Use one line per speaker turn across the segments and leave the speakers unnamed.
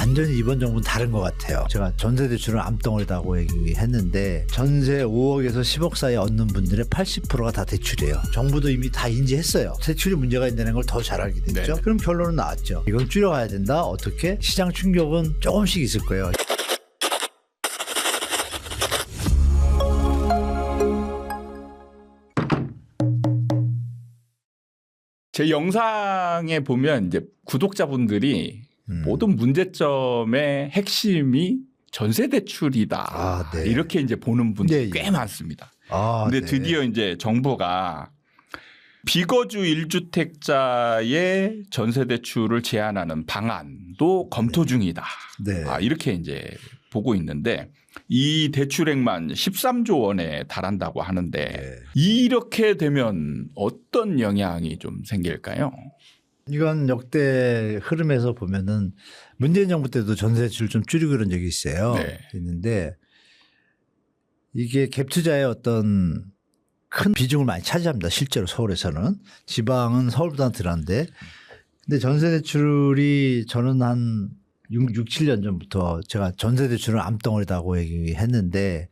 완전히 이번 정부는 다른 것 같아요. 제가 전세 대출은 암덩어리다고 얘기했는데 전세 5억에서 10억 사이 얻는 분들의 80%가 다 대출이에요. 정부도 이미 다 인지했어요. 대출이 문제가 있다는 걸 더 잘 알게 됐죠.
네.
그럼 결론은 나왔죠. 이건 줄여가야 된다. 어떻게? 시장 충격은 조금씩 있을 거예요.
제 영상에 보면 이제 구독자분들이 모든 문제점의 핵심이 전세 대출이다.
네.
이렇게 이제 보는 분들이
네,
꽤 많습니다.
네.
근데 드디어 이제 정부가 비거주 1주택자의 전세 대출을 제한하는 방안도 검토 중이다.
네.
이렇게 이제 보고 있는데 이 대출액만 13조 원에 달한다고 하는데
네.
이렇게 되면 어떤 영향이 좀 생길까요?
이건 역대 흐름에서 보면은 문재인 정부 때도 전세 대출을 좀 줄이고 그런 적이 있어요.
네.
있는데 이게 갭 투자의 어떤 큰 비중을 많이 차지합니다. 실제로 서울에서는. 지방은 서울보다는 덜한데. 근데 전세 대출이 저는 한 6, 7년 전부터 제가 전세 대출은 암덩어리다고 얘기했는데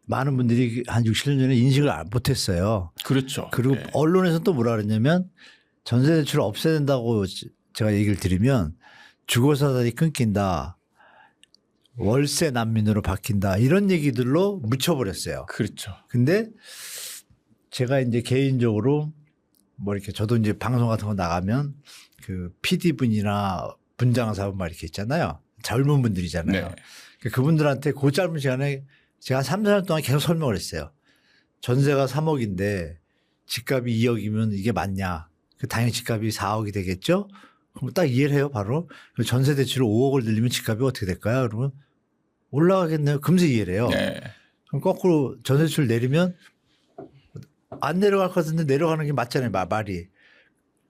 많은 분들이 한 6, 7년 전에 인식을 못했어요.
그렇죠.
그리고
네.
언론에서 또 뭐라 그랬냐면 전세 대출을 없애야 된다고 제가 얘기를 드리면 주거사다리 끊긴다. 월세 난민으로 바뀐다. 이런 얘기들로 묻혀버렸어요.
그렇죠.
근데 제가 이제 개인적으로 뭐 이렇게 저도 이제 방송 같은 거 나가면 그 PD분이나 분장사분 막 이렇게 있잖아요. 젊은 분들이잖아요.
네.
그분들한테 그 짧은 시간에 제가 3, 4년 동안 계속 설명을 했어요. 전세가 3억인데 집값이 2억이면 이게 맞냐. 당연히 집값이 4억이 되겠죠. 그럼 딱 이해를 해요. 바로. 전세 대출을 5억을 들리면 집값이 어떻게 될까요? 그러면 올라가겠네요. 금세 이해를 해요.
네.
그럼 거꾸로 전세 대출 내리면 안 내려갈 것 같은데 내려가는 게 맞잖아요. 말이.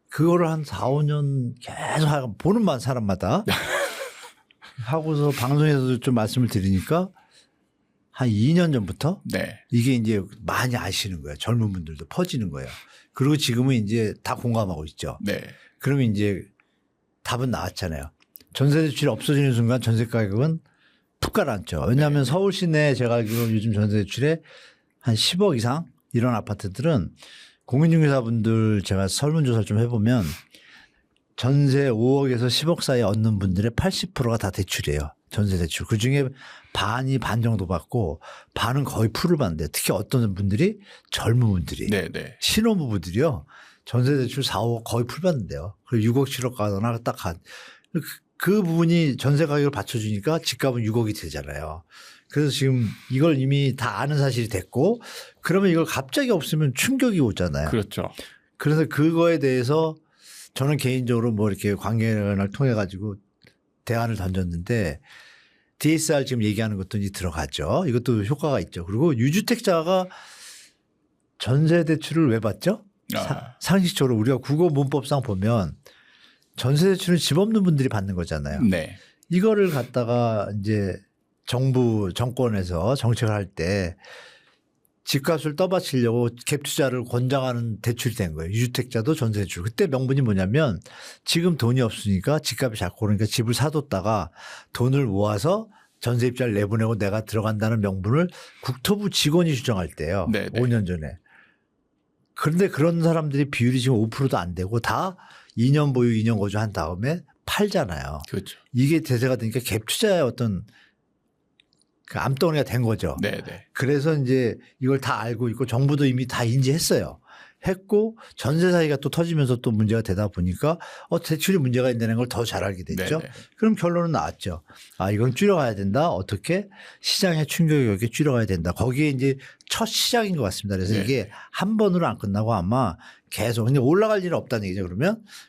그거를 한 4, 5년 계속 보는 사람마다 하고서 방송에서도 좀 말씀을 드리니까 한 2년 전부터
네.
이게 이제 많이 아시는 거예요. 젊은 분들도 퍼지는 거예요. 그리고 지금은 이제 다 공감하고 있죠.
네.
그러면 이제 답은 나왔잖아요. 전세 대출이 없어지는 순간 전세 가격은 푹 가라앉죠. 왜냐하면
네.
서울 시내 제가 알기로 요즘 전세 대출에 한 10억 이상 이런 아파트들은 공인중개사분들 제가 설문조사를 좀 해보면 전세 5억에서 10억 사이 얻는 분들의 80%가 다 대출이에요. 전세 대출. 그중에 반이 반 정도 받고 반은 거의 풀을 받는데 특히 어떤 분들이 젊은 분들이
네. 네.
신혼부부들이요. 전세 대출 4, 5억 거의 풀 받는데요. 그리고 6억, 7억 가거나 딱 그 부분이 전세 가격을 받쳐주니까 집값은 6억이 되잖아요. 그래서 지금 이걸 이미 다 아는 사실이 됐고 그러면 이걸 갑자기 없으면 충격이 오잖아요.
그렇죠.
그래서 그거에 대해서 저는 개인적으로 뭐 이렇게 관계를 통해 가지고 대안을 던졌는데 DSR 지금 얘기하는 것도 이제 들어가죠. 이것도 효과가 있죠. 그리고 유주택자가 전세 대출을 왜 받죠? 상식적으로 우리가 국어 문법상 보면 전세 대출은 집 없는 분들이 받는 거잖아요.
네.
이거를 갖다가 이제 정부 정권에서 정책을 할 때 집값을 떠받치려고 갭 투자를 권장하는 대출이 된 거예요. 유주택자도 전세 대출. 그때 명분이 뭐냐면 지금 돈이 없으니까 집값이 작고 그러니까 집을 사뒀다가 돈을 모아서 전세 입자를 내보내고 내가 들어간다는 명분을 국토부 직원이 주장할 때예요.
네네.
5년 전에. 그런데 그런 사람들이 비율이 지금 5%도 안 되고 다 2년 보유 2년 거주한 다음에 팔잖아요.
그렇죠.
이게 대세가 되니까 갭 투자의 어떤 그 암덩어리가 된 거죠.
네네.
그래서 이제 이걸 다 알고 있고 정부도 이미 다 인지했어요. 했고 전세 사기가 또 터지면서 또 문제가 되다 보니까 대출이 문제가 있다는 걸 더 잘 알게 됐죠.
네네.
그럼 결론은 나왔죠. 이건 줄여가야 된다. 어떻게? 시장의 충격이 이렇게 줄여가야 된다. 거기에 이제 첫 시작인 것 같습니다. 그래서
네.
이게 한 번으로 안 끝나고 아마 계속 근데 올라갈 일은 없다는 얘기죠.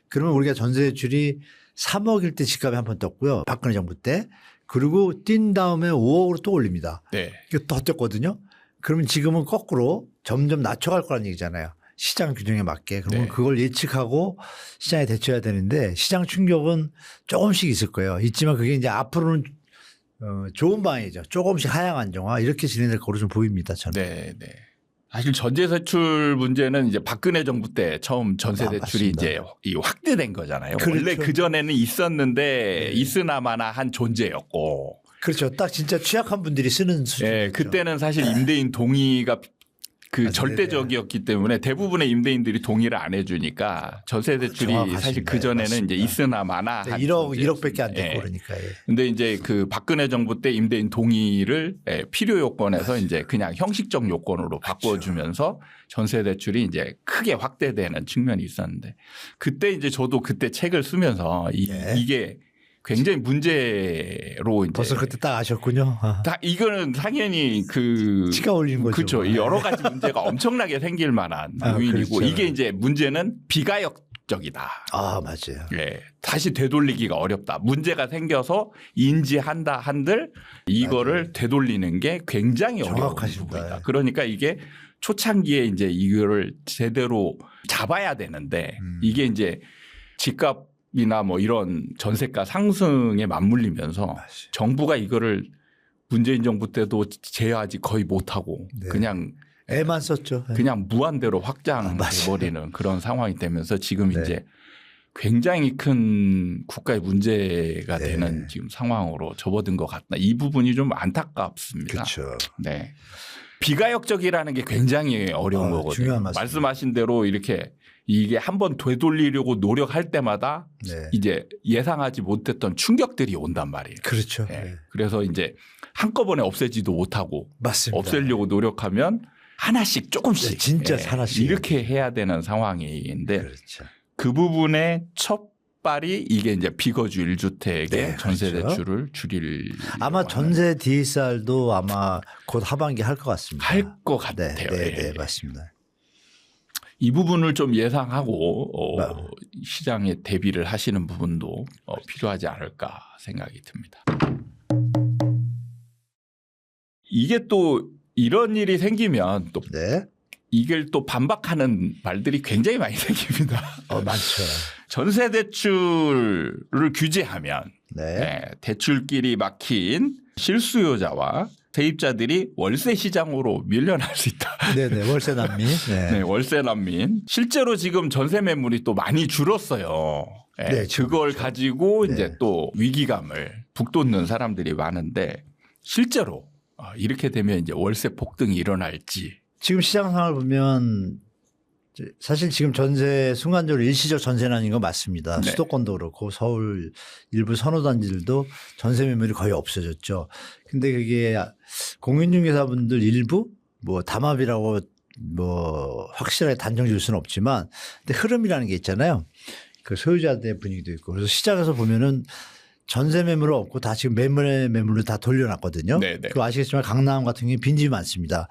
그러면 우리가 전세 대출이 3억일 때 집값이 한 번 떴고요. 박근혜 정부 때. 그리고 뛴 다음에 5억으로 또 올립니다.
네.
이게 더 뛰었거든요. 그러면 지금은 거꾸로 점점 낮춰갈 거라는 얘기잖아요. 시장 규정에 맞게. 그러면
네.
그걸 예측하고 시장에 대처해야 되는데 시장 충격은 조금씩 있을 거예요. 있지만 그게 이제 앞으로는 좋은 방향이죠. 조금씩 하향 안정화 이렇게 진행될 거로 좀 보입니다. 저는.
네. 네. 사실 전세 대출 문제는 이제 박근혜 정부 때 처음 전세 대출이
맞습니다.
이제 이 확대된 거잖아요.
그렇죠.
원래 그 전에는 있었는데 있으나마나 한 존재였고.
그렇죠. 딱 진짜 취약한 분들이 쓰는 수준.
예, 그때는 사실 임대인 동의가 그
맞아요.
절대적이었기 때문에 대부분의 임대인들이 동의를 안 해주니까 전세 대출이
정확하십니다.
사실 그 전에는
맞습니다.
이제 있으나마나 한
1억밖에 안 됐고
예.
그러니까. 예.
근데 이제 그 박근혜 정부 때 임대인 동의를 필요 요건에서 이제 그냥 형식적 요건으로 바꿔주면서 전세 대출이 이제 크게 확대되는 측면이 있었는데 그때 이제 저도 그때 책을 쓰면서 이게 굉장히 문제로 이제
벌써 그때 딱 아셨군요.
다 이거는 당연히 그
치가 올린 거죠.
그렇죠. 여러 가지 문제가 엄청나게 생길 만한 요인이고
그렇죠.
이게 이제 문제는 비가역적이다.
아 맞아요.
예, 다시 되돌리기가 어렵다. 문제가 생겨서 인지한다 한들 이거를
맞아요.
되돌리는 게 굉장히 어려운
정확하십니다.
부분이다. 그러니까 이게 초창기에 이제 이거를 제대로 잡아야 되는데 이게 이제 집값이나 뭐 이런 전세가 상승에 맞물리면서 정부가 이거를 문재인 정부 때도 제어하지 거의 못하고
네.
그냥
애만 썼죠.
그냥 무한대로 확장해버리는 그런 상황이 되면서 지금
네.
이제 굉장히 큰 국가의 문제가
네.
되는 지금 상황으로 접어든 것 같다. 이 부분이 좀 안타깝습니다.
그렇죠.
네. 비가역적이라는 게 굉장히 어려운 거거든요.
중요한 말씀.
말씀하신 대로 이렇게 이게 한번 되돌리려고 노력할 때마다
네.
이제 예상하지 못했던 충격들이 온단 말이에요.
그렇죠.
네.
네.
그래서 이제 한꺼번에 없애지도 못하고
맞습니다.
없애려고 노력하면 하나씩 조금씩
네, 진짜 하나씩
이렇게 해야 되는 상황인데
그렇죠.
그 부분의 첫 발이 이게 이제 비거주 1주택의
네,
전세
그렇죠.
대출을 줄일
아마 전세 DSR도 아마 곧 하반기 할 것 같습니다.
할 것
네,
같아요.
네,
예.
네, 맞습니다.
이 부분을 좀 예상하고 시장에 대비를 하시는 부분도 필요하지 않을까 생각이 듭니다. 이게 또 이런 일이 생기면 또
네,
이걸 또 반박하는 말들이 굉장히 많이 생깁니다.
많죠.
전세 대출을 규제하면
네,
대출길이 막힌 실수요자와 세입자들이 월세 시장으로 밀려날 수 있다.
네, 네, 월세 난민. 네,
네, 월세 난민. 실제로 지금 전세 매물이 또 많이 줄었어요.
네,
그걸
그렇죠.
가지고
네.
이제 또 위기감을 북돋는 사람들이 많은데 실제로 이렇게 되면 이제 월세 폭등이 일어날지.
지금 시장 상황을 보면 사실 지금 전세 순간적으로 일시적 전세난인 거 맞습니다.
네.
수도권도 그렇고 서울 일부 선호단지들도 전세 매물이 거의 없어졌죠. 근데 그게 공인중개사분들 일부 뭐 담합이라고 뭐 확실하게 단정 지을 수는 없지만 근데 흐름이라는 게 있잖아요. 그 소유자들의 분위기도 있고 그래서 시장에서 보면은 전세 매물은 없고 다 지금 매물로 다 돌려놨거든요.
네네.
그 아시겠지만 강남 같은 경우에 빈집이 많습니다.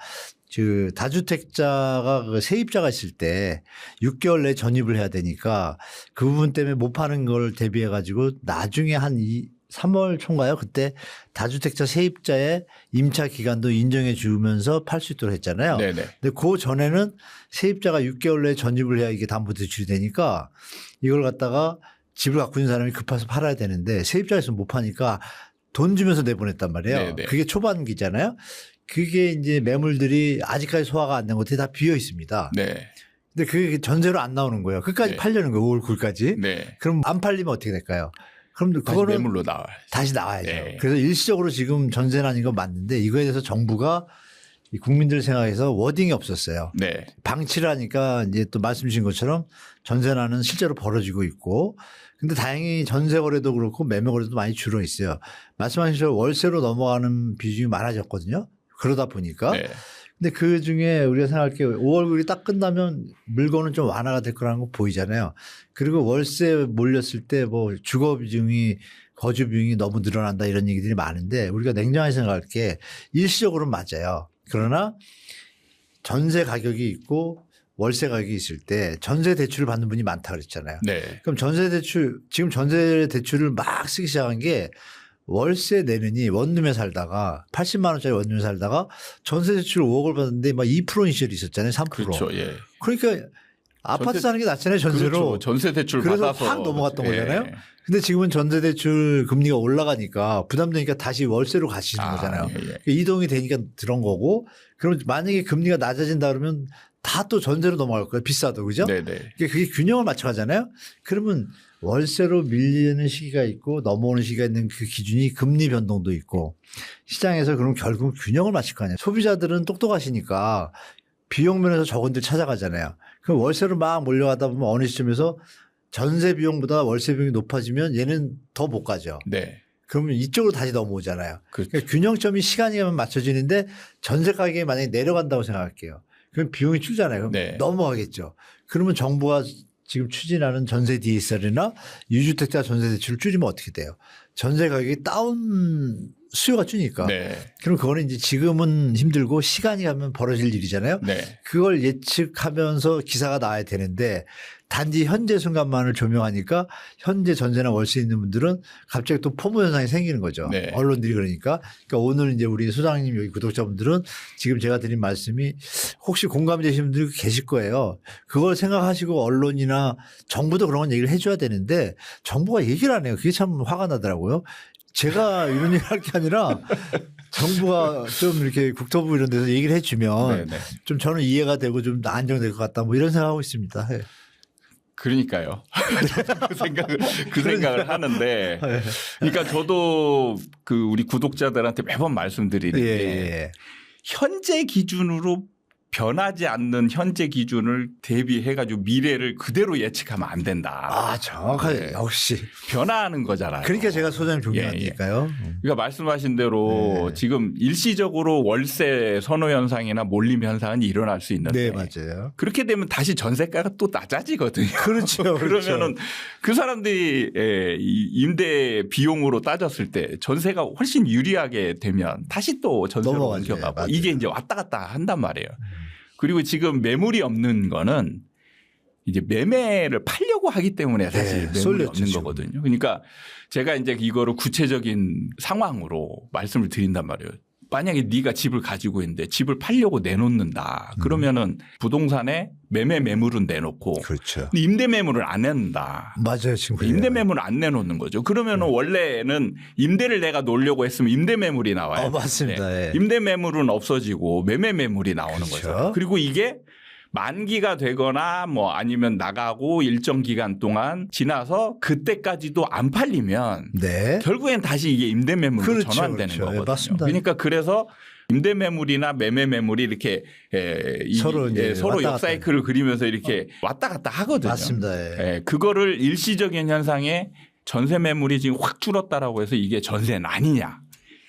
그 다주택자가 그 세입자가 있을 때 6개월 내에 전입을 해야 되니까 그 부분 때문에 못 파는 걸 대비해 가지고 나중에 한 3월 초인가요? 그때 다주택자 세입자의 임차 기간도 인정해 주면서 팔 수 있도록 했잖아요.
네네.
근데 그 전에는 세입자가 6개월 내에 전입을 해야 이게 담보대출이 되니까 이걸 갖다가 집을 갖고 있는 사람이 급해서 팔아야 되는데 세입자에서 못 파니까 돈 주면서 내보냈단 말이에요.
네네.
그게 초반기잖아요. 그게 이제 매물들이 아직까지 소화가 안 된 것들이 다 비어 있습니다.
네.
근데 그게 전세로 안 나오는 거예요. 끝까지
네.
팔려는 거예요. 5월 9일까지.
네.
그럼 안 팔리면 어떻게 될까요? 그럼
다시
그거는
매물로 나와요.
다시 나와야죠.
네.
그래서 일시적으로 지금 전세난인 건 맞는데 이거에 대해서 정부가 이 국민들 생각에서 워딩이 없었어요.
네.
방치를 하니까 이제 또 말씀 주신 것처럼 전세난은 실제로 벌어지고 있고 근데 다행히 전세 거래도 그렇고 매매 거래도 많이 줄어 있어요. 말씀하신 대로 월세로 넘어가는 비중이 많아졌거든요. 그러다 보니까.
네.
근데 그 중에 우리가 생각할 게 5월 9일이 딱 끝나면 물건은 좀 완화가 될 거라는 거 보이잖아요. 그리고 월세 몰렸을 때 뭐 주거 비중이 거주 비용이 너무 늘어난다 이런 얘기들이 많은데 우리가 냉정하게 생각할 게 일시적으로는 맞아요. 그러나 전세 가격이 있고 월세 가격이 있을 때 전세 대출을 받는 분이 많다 그랬잖아요.
네.
그럼 전세 대출 지금 전세 대출을 막 쓰기 시작한 게 월세 내느니 원룸에 살다가 80만 원짜리 원룸에 살다가 전세 대출 5억을 받았는데 막 2%인 시절이 있었잖아요. 3%.
그렇죠. 예.
그러니까 아파트 사는 게 낫잖아요. 전세로.
그렇죠. 전세 대출
그래서
받아서
확 넘어갔던
예.
거잖아요. 근데 지금은 전세대출 금리가 올라가니까 부담되니까 다시 월세로 가시는 거잖아요.
예.
이동이 되니까 그런 거고 그럼 만약에 금리가 낮아진다 그러면 다 또 전세로 넘어갈 거예요. 비싸도 그죠?
네네.
그게 균형을 맞춰가잖아요. 그러면 월세로 밀리는 시기가 있고 넘어오는 시기가 있는 그 기준이 금리 변동도 있고 시장에서 그럼 결국 균형을 맞출 거 아니에요. 소비자들은 똑똑하시니까 비용 면에서 적은 데 찾아가잖아요. 그럼 월세로 막 몰려가다 보면 어느 시점에서 전세 비용보다 월세 비용이 높아지면 얘는 더 못 가죠.
네.
그러면 이쪽으로 다시 넘어오잖아요.
그렇죠.
그러니까 균형점이 시간이 가면 맞춰지는데 전세 가격이 만약에 내려간다고 생각할게요. 그럼 비용이 줄잖아요. 그럼
네.
넘어가겠죠. 그러면 정부가 지금 추진하는 전세 DSR이나 유주택자 전세 대출을 줄이면 어떻게 돼요? 전세 가격이 다운 수요가 주니까.
네.
그럼 그거는 이제 지금은 힘들고 시간이 가면 벌어질 일이잖아요.
네.
그걸 예측하면서 기사가 나와야 되는데 단지 현재 순간만을 조명하니까 현재 전세나 월세 있는 분들은 갑자기 또 포모 현상이 생기는 거죠.
네.
언론들이 그러니까. 그러니까 오늘 이제 우리 소장님 여기 구독자분들은 지금 제가 드린 말씀이 혹시 공감되시는 분들이 계실 거예요. 그걸 생각하시고 언론이나 정부도 그런 건 얘기를 해줘야 되는데 정부가 얘기를 안 해요. 그게 참 화가 나더라고요. 제가 이런 얘기 할 게 아니라 정부가 좀 이렇게 국토부 이런 데서 얘기를 해주면
네네.
좀 저는 이해가 되고 좀 안정될 것 같다 뭐 이런 생각하고 있습니다. 네.
그러니까요. 그 생각을 하는데,
네.
그러니까 저도 그 우리 구독자들한테 매번 말씀드리는 게
예.
현재 기준으로 변하지 않는 현재 기준을 대비해가지고 미래를 그대로 예측하면 안 된다.
아, 정확하게
네.
역시.
변화하는 거잖아요.
그러니까 제가 소장님 존경하니까요.
그러니까 말씀하신 대로
네.
지금 일시적으로 월세 선호 현상이나 몰림 현상은 일어날 수 있는데
네, 맞아요.
그렇게 되면 다시 전세가가 또 낮아지거든요.
그렇죠.
그러면은 그 사람들이 이 임대 비용으로 따졌을 때 전세가 훨씬 유리하게 되면 다시 또 전세로
넘어가죠.
옮겨가고
맞아요.
이게 이제 왔다 갔다 한단 말이에요. 그리고 지금 매물이 없는 거는 이제 매매를 팔려고 하기 때문에 사실 매물이
쏠렸죠,
없는
지금.
거거든요. 그러니까 제가 이제 이거를 구체적인 상황으로 말씀을 드린단 말이에요. 만약에 네가 집을 가지고 있는데 집을 팔려고 내놓는다. 그러면은 부동산에 매매 매물은 내놓고
그렇죠.
임대 매물을 안 낸다.
맞아요. 지금 그래요.
임대 매물을 안 내놓는 거죠. 그러면은 원래는 임대를 내가 놓으려고 했으면 임대 매물이 나와요.
맞습니다. 예.
임대 매물은 없어지고 매매 매물이 나오는
그렇죠.
거죠. 그리고 이게 만기가 되거나 뭐 아니면 나가고 일정 기간 동안 지나서 그때까지도 안 팔리면
네.
결국엔 다시 이게 임대 매물로
그렇죠,
전환되는
그렇죠.
거거든요.
예, 맞습니다.
그러니까 그래서 임대 매물이나 매매 매물이 이렇게
서로 이제
서로
왔다
역사이클을 그리면서 이렇게 왔다 갔다 하거든요.
맞습니다. 예.
예, 그거를 일시적인 현상에 전세 매물이 지금 확 줄었다라고 해서 이게 전세는 아니냐.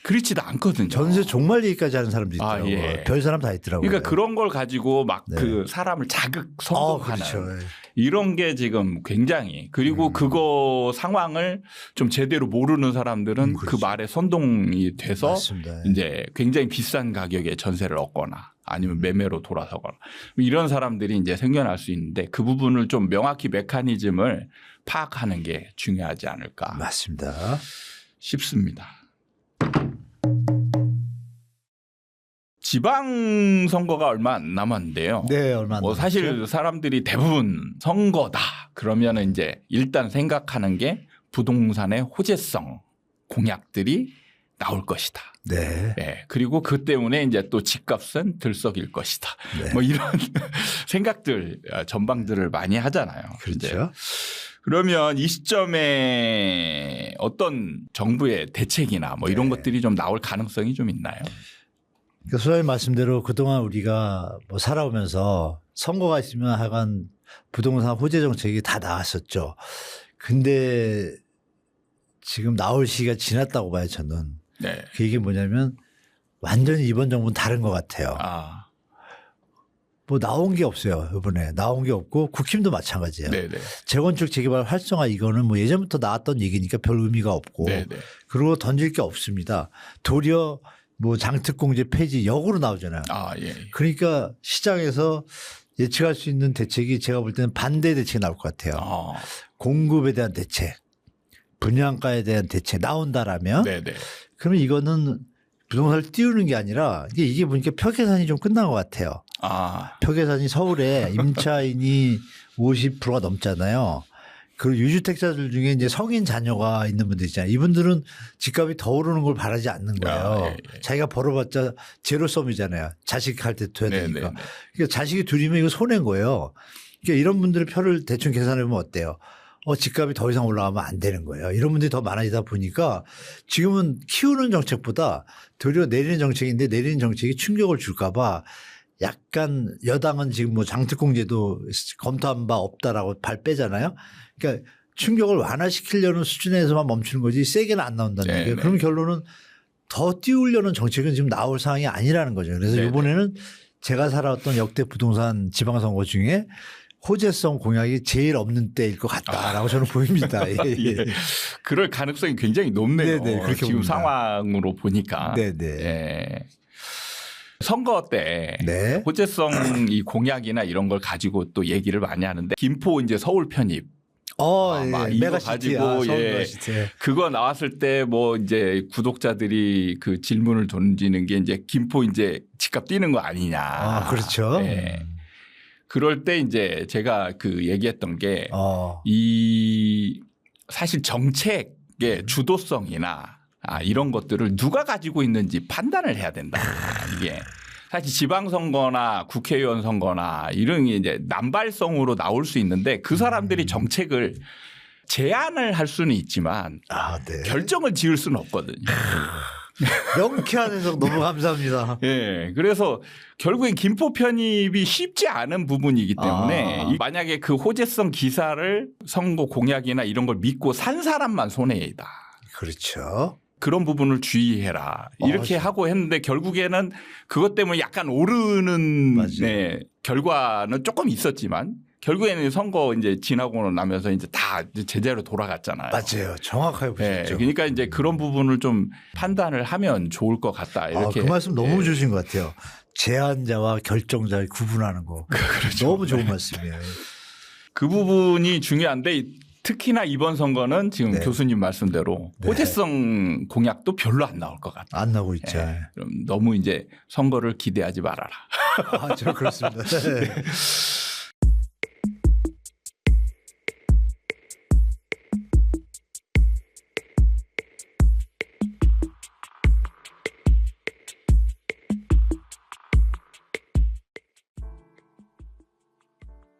그렇지도 않거든요.
전세 종말 얘기까지 하는 사람도
아,
있더라고요.
예.
별 사람 다 있더라고요.
그러니까 그런 걸 가지고 막
네.
그 사람을 자극 선동하는
그렇죠. 예.
이런 게 지금 굉장히 그리고 그거 상황을 좀 제대로 모르는 사람들은 그
그렇죠.
말에 선동이 돼서
맞습니다. 예.
이제 굉장히 비싼 가격에 전세를 얻거나 아니면 매매로 돌아서거나 이런 사람들이 이제 생겨날 수 있는데 그 부분을 좀 명확히 메커니즘을 파악하는 게 중요하지 않을까
맞습니다.
싶습니다. 지방선거가 얼마 안 남았는데요.
네, 얼마 안
뭐
남았죠?
사실 사람들이 대부분 선거다 그러면 이제 일단 생각하는 게 부동산의 호재성 공약들이 나올 것이다.
네.
네. 그리고 그 때문에 이제 또 집값은 들썩일 것이다.
네.
뭐 이런 생각들 전방들을 많이 하잖아요. 이제
그렇죠.
그러면 이 시점에 어떤 정부의 대책이나 뭐 이런
네.
것들이 좀 나올 가능성이 좀 있나요?
그러니까 소장님 말씀대로 그동안 우리가 뭐 살아오면서 선거가 있으면 하여간 부동산 호재 정책이 다 나왔었죠. 근데 지금 나올 시기가 지났다고 봐요, 저는.
네.
그 얘기 뭐냐면 완전히 이번 정부는 다른 것 같아요.
아,
뭐 나온 게 없어요. 이번에 나온 게 없고 국힘도 마찬가지예요.
네네.
재건축 재개발 활성화 이거는 뭐 예전부터 나왔던 얘기니까 별 의미가 없고
네네.
그리고 던질 게 없습니다. 도리어 뭐 장특공제 폐지 역으로 나오잖아요.
아, 예.
그러니까 시장에서 예측할 수 있는 대책이 제가 볼 때는 반대 대책이 나올 것 같아요.
아,
공급에 대한 대책, 분양가에 대한 대책 나온다라면
네네.
그러면 이거는 부동산을 띄우는 게 아니라 이게 보니까 표계산이 좀 끝난 것 같아요.
아,
표계산이 서울에 임차인이 50%가 넘잖아요. 그 유주택자들 중에 이제 성인 자녀가 있는 분들 있잖아요. 이분들은 집값이 더 오르는 걸 바라지 않는 거예요. 자기가 벌어봤자 제로섬이잖아요. 자식할 때 둬야 되니까. 그러니까 자식이 둘이면 이거 손해인 거예요. 그러니까 이런 분들의 표를 대충 계산해 보면 어때요? 집값이 더 이상 올라가면 안 되는 거예요. 이런 분들이 더 많아지다 보니까 지금은 키우는 정책보다 도리어 내리는 정책인데 내리는 정책이 충격을 줄까 봐 약간 여당은 지금 뭐 장특공제도 검토한 바 없다라고 발 빼잖아요. 그러니까 충격을 완화시키려는 수준에서만 멈추는 거지 세게는 안 나온다는 얘기예요. 그럼 결론은 더 띄우려는 정책은 지금 나올 상황이 아니라는 거죠. 그래서 이번에는 제가 살아왔던 역대 부동산 지방선거 중에 호재성 공약이 제일 없는 때일 것 같다라고 저는 보입니다. 예.
그럴 가능성이 굉장히 높네요.
네네, 그렇게
지금
봅니다.
상황으로 보니까.
네네.
예. 선거 때
네.
호재성 이 공약이나 이런 걸 가지고 또 얘기를 많이 하는데 김포 이제 서울 편입. 막 이거
메가시티.
가지고
메가시티.
그거 나왔을 때 뭐 이제 구독자들이 그 질문을 던지는 게 이제 김포 이제 집값 뛰는 거 아니냐.
그렇죠.
예. 그럴 때 이제 제가 그 얘기했던 게 이 사실 정책의 주도성이나 이런 것들을 누가 가지고 있는지 판단을 해야 된다. 이게 사실 지방선거나 국회의원 선거나 이런 게 이제 남발성으로 나올 수 있는데 그 사람들이 정책을 제안을 할 수는 있지만 결정을 지을 수는 없거든요.
명쾌한 해석 너무 감사합니다.
예. 그래서 결국엔 김포 편입이 쉽지 않은 부분이기 때문에 만약에 그 호재성 기사를 선거 공약이나 이런 걸 믿고 산 사람만 손해이다.
그렇죠.
그런 부분을 주의해라. 이렇게 하고 했는데 결국에는 그것 때문에 약간 오르는 결과는 조금 있었지만 결국에는 선거 이제 지나고 나면서 이제 다 제대로 돌아갔잖아요.
맞아요. 정확하게 보셨죠.
그러니까 이제 그런 부분을 좀 판단을 하면 좋을 것 같다. 이렇게.
그 말씀 너무 주신 것 같아요. 제안자와 결정자를 구분하는 거. 그렇죠. 너무 좋은 말씀이에요.
그 부분이 중요한데 특히나 이번 선거는 지금 교수님 말씀대로 호재성 공약도 별로 안 나올 것 같아요.
안 나오고 있죠.
그럼 너무 이제 선거를 기대하지 말아라.
저 그렇습니다.